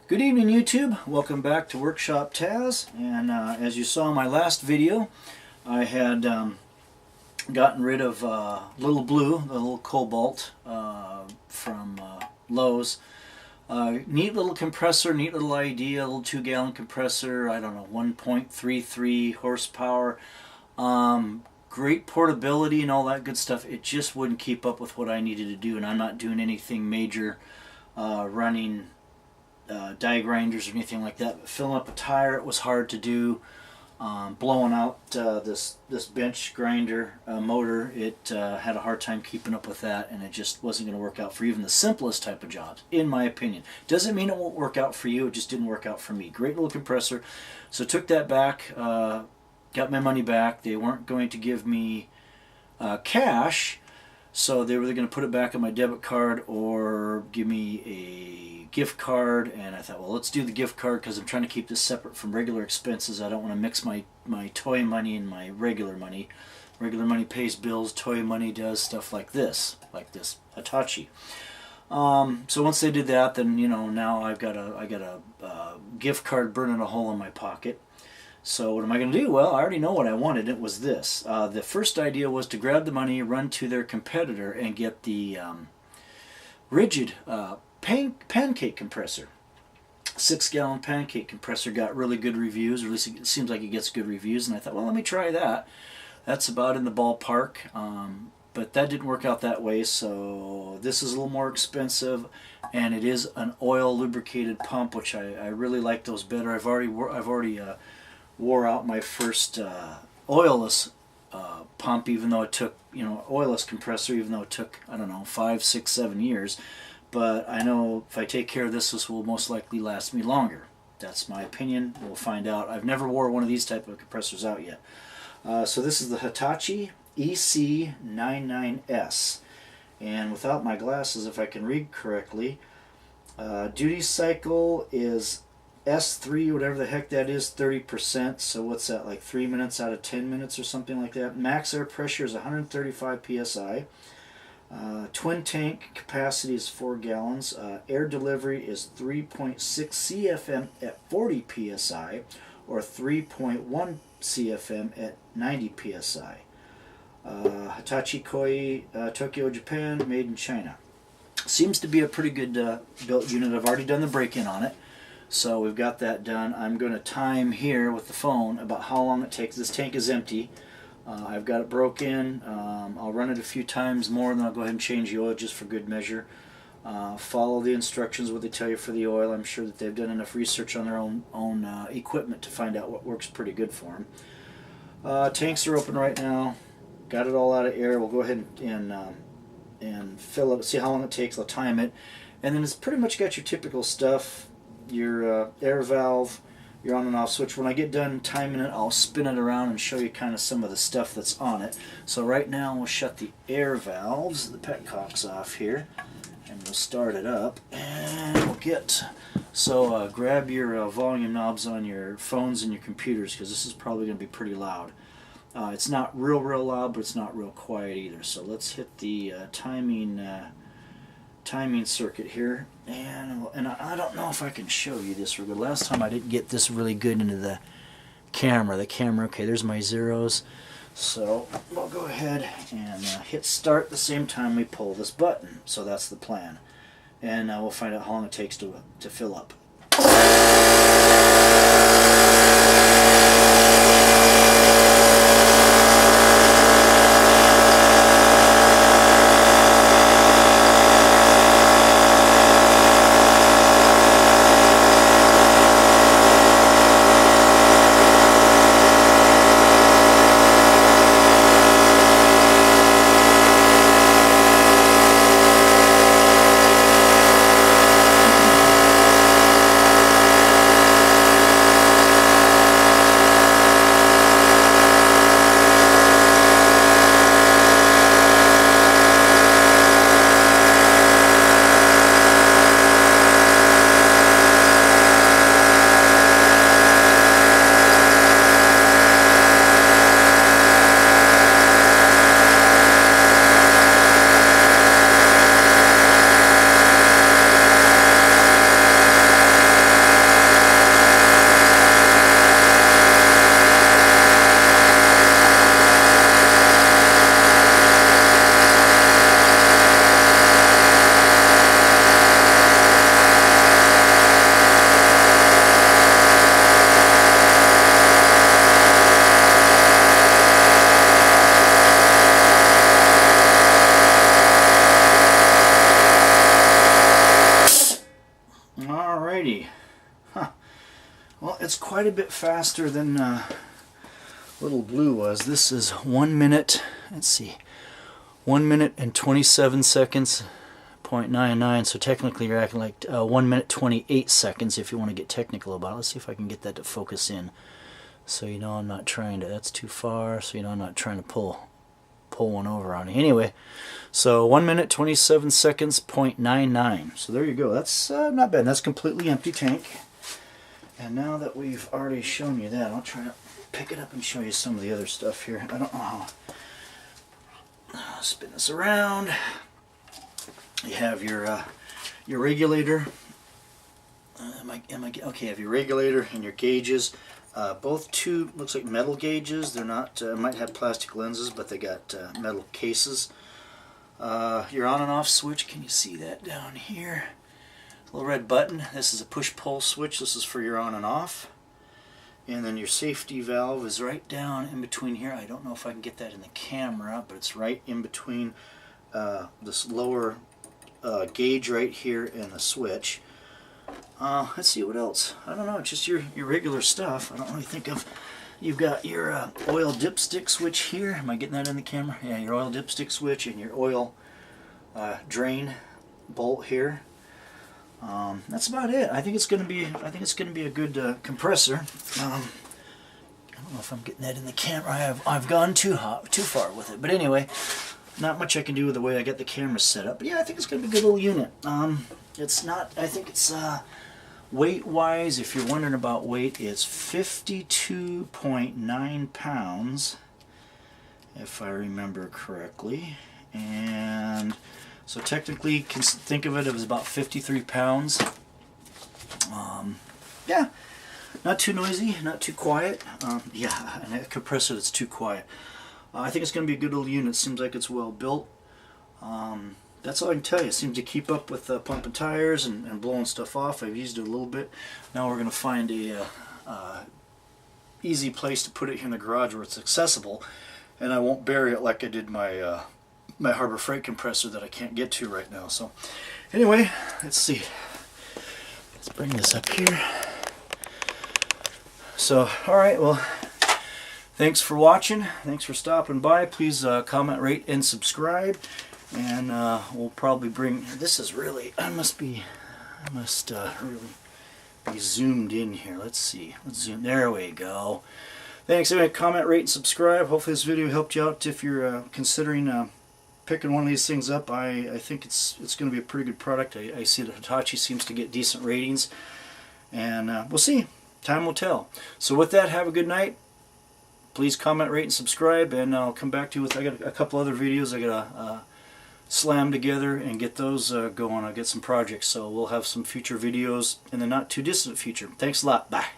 Good evening, YouTube. Welcome back to Workshop Taz. And as you saw in my last video, I had gotten rid of Little Blue, the little Kobalt from Lowe's. Neat little compressor, neat little idea, a little 2-gallon compressor, I don't know, 1.33 horsepower. Great portability and all that good stuff. It just wouldn't keep up with what I needed to do, and I'm not doing anything major running die grinders or anything like that. But filling up a tire, it was hard to do. Blowing out this bench grinder motor, it had a hard time keeping up with that, and it just wasn't going to work out for even the simplest type of jobs, in my opinion. Doesn't mean it won't work out for you, it just didn't work out for me. Great little compressor. So took that back, got my money back. They weren't going to give me cash, so they were going to put it back on my debit card or give me a gift card. And I thought, well, let's do the gift card because I'm trying to keep this separate from regular expenses. I don't want to mix my toy money and my regular money. Regular money pays bills, toy money does stuff like this Hitachi. So once they did that, then now I got a gift card burning a hole in my pocket. So what am I going to do? Well, I already know what I wanted. It was this. The first idea was to grab the money, run to their competitor, and get the rigid pancake compressor. 6-gallon pancake compressor got really good reviews, or at least it seems like it gets good reviews. And I thought, well, let me try that. That's about in the ballpark. But that didn't work out that way. So this is a little more expensive, and it is an oil lubricated pump, which I really like those better. I've already wore out my first oilless pump, even though it took, oilless compressor, even though it took, I don't know, 5, 6, 7 years. But I know if I take care of this will most likely last me longer. That's my opinion. We'll find out. I've never wore one of these type of compressors out yet. So this is the Hitachi EC 99S. And without my glasses, if I can read correctly, duty cycle is S3, whatever the heck that is, 30%. So what's that, like 3 minutes out of 10 minutes or something like that? Max air pressure is 135 psi. Twin tank capacity is 4 gallons. Air delivery is 3.6 CFM at 40 psi, or 3.1 CFM at 90 psi. Hitachi Koi, Tokyo, Japan, made in China. Seems to be a pretty good built unit. I've already done the break-in on it. So we've got that done. I'm going to time here with the phone about how long it takes. This tank is empty. I've got it broke in. I'll run it a few times more, and then I'll go ahead and change the oil just for good measure. Follow the instructions, what they tell you for the oil. I'm sure that they've done enough research on their own equipment to find out what works pretty good for them. Tanks are open right now. Got it all out of air. We'll go ahead and fill it. See how long it takes. I'll time it. And then it's pretty much got your typical stuff. Your air valve, your on and off switch. When I get done timing it, I'll spin it around and show you kind of some of the stuff that's on it. So right now we'll shut the air valves, the petcocks, off here, and we'll start it up, and we'll get, so grab your volume knobs on your phones and your computers, because this is probably going to be pretty loud. It's not real loud, but it's not real quiet either. So let's hit the timing circuit here, and I don't know if I can show you this real good. Last time I didn't get this really good into the camera. Okay, there's my zeros. So we'll go ahead and hit start at the same time we pull this button. So that's the plan, and we'll find out how long it takes to fill up. Alrighty. Huh. Well, it's quite a bit faster than Little Blue was. This is 1 minute, let's see, 1 minute and 27 seconds, 0.99, so technically you're acting like 1 minute 28 seconds if you want to get technical about it. Let's see if I can get that to focus in. So you know I'm not trying to, that's too far, so you know I'm not trying to pull one over on you. Anyway, so 1 minute 27 seconds, 0.99. So there you go. That's not bad. That's completely empty tank. And now that we've already shown you that, I'll try to pick it up and show you some of the other stuff here. I don't know how. Spin this around. You have your regulator. Okay? You have your regulator and your gauges. Both two looks like metal gauges. They're not. Might have plastic lenses, but they got metal cases. Your on and off switch. Can you see that down here? Little red button. This is a push-pull switch. This is for your on and off. And then your safety valve is right down in between here. I don't know if I can get that in the camera, but it's right in between this lower gauge right here and the switch. Let's see what else. I don't know. It's just your regular stuff. I don't really think of. You've got your oil dipstick switch here. Am I getting that in the camera? Yeah, your oil dipstick switch and your oil drain bolt here. That's about it. I think it's going to be. I think it's going to be a good compressor. I don't know if I'm getting that in the camera. I've gone too far with it. But anyway, not much I can do with the way I get the camera set up. But yeah, I think it's going to be a good little unit. It's not. I think it's weight-wise. If you're wondering about weight, it's 52.9 pounds, if I remember correctly, and. So technically, you can think of it as about 53 pounds. Yeah, not too noisy, not too quiet. Yeah, and a compressor that's too quiet. I think it's going to be a good little unit. Seems like it's well built. That's all I can tell you. It seems to keep up with pumping tires and blowing stuff off. I've used it a little bit. Now we're going to find a easy place to put it here in the garage where it's accessible, and I won't bury it like I did my my Harbor Freight compressor that I can't get to right now. So anyway, let's see. Let's bring this up here. So, alright, well, thanks for watching. Thanks for stopping by. Please comment, rate, and subscribe. And we'll probably bring, this is really, I must really be zoomed in here. Let's see. Let's zoom. There we go. Thanks. Anyway, comment, rate, and subscribe. Hopefully this video helped you out if you're considering picking one of these things up. I think it's going to be a pretty good product. I see that Hitachi seems to get decent ratings, and we'll see. Time will tell. So with that, have a good night. Please comment, rate, and subscribe, and I'll come back to you with, I got a couple other videos I gotta slam together and get those going. I'll get some projects, so we'll have some future videos in the not too distant future. Thanks a lot. Bye.